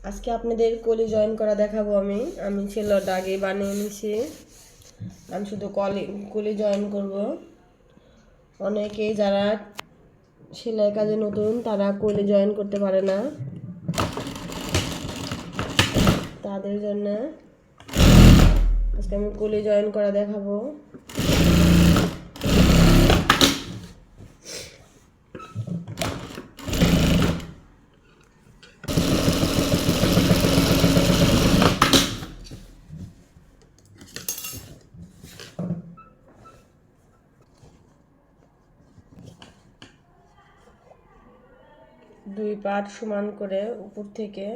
আজকে আপনাদের কলি জয়েন করা দেখাবো। আমি সেলোয়ারটা আগে বানিয়ে নিছি। আমি শুধু কলি জয়েন করব। অনেকেই যারা সেলাই কাজে নতুন তারা কলি জয়েন করতে পারে না, তাদের জন্য আজকে আমি কলি জয়েন করা দেখাবো। দুই পাট সমান করে উপর থেকে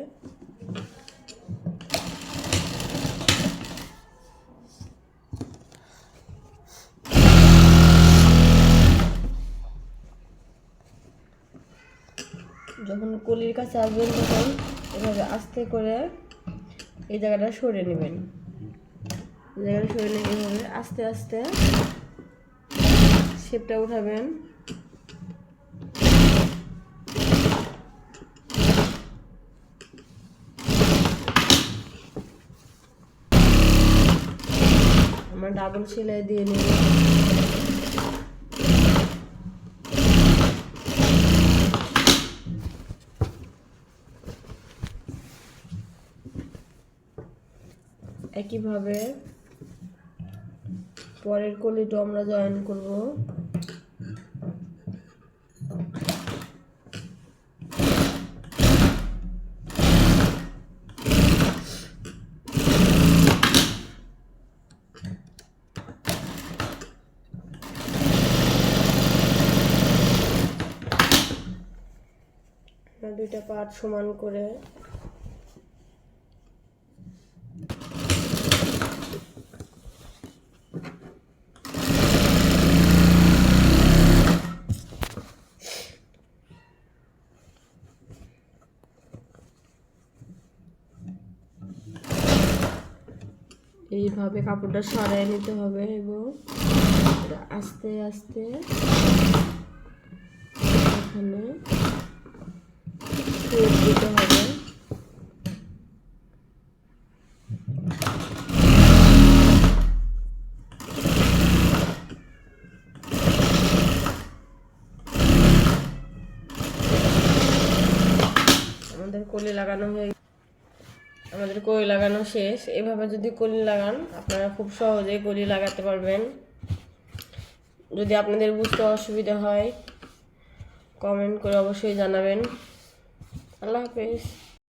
যখন কলির কাছে আসবেন তখন এভাবে আস্তে করে এই জায়গাটা সরিয়ে নেবেন। এই জায়গাটা সরিয়ে নিয়ে এভাবে আস্তে আস্তে শেপটা উঠাবেন। আমরা ডাবল সেলাই দিয়ে নেব। একইভাবে পরের কলিটা আমরা জয়েন করব। দুইটা পাট সমান করে এইভাবে কাপড়টা সরাই নিতে হবে এবং আস্তে আস্তে এখানে দিতে হবে। আমাদের কলি লাগানো শেষ। এভাবে যদি কলি লাগান আপনারা খুব সহজেই কলি লাগাতে পারবেন। যদি আপনাদের বুঝতে অসুবিধা হয় কমেন্ট করে অবশ্যই জানাবেন। আল্লাহ হাফেজ।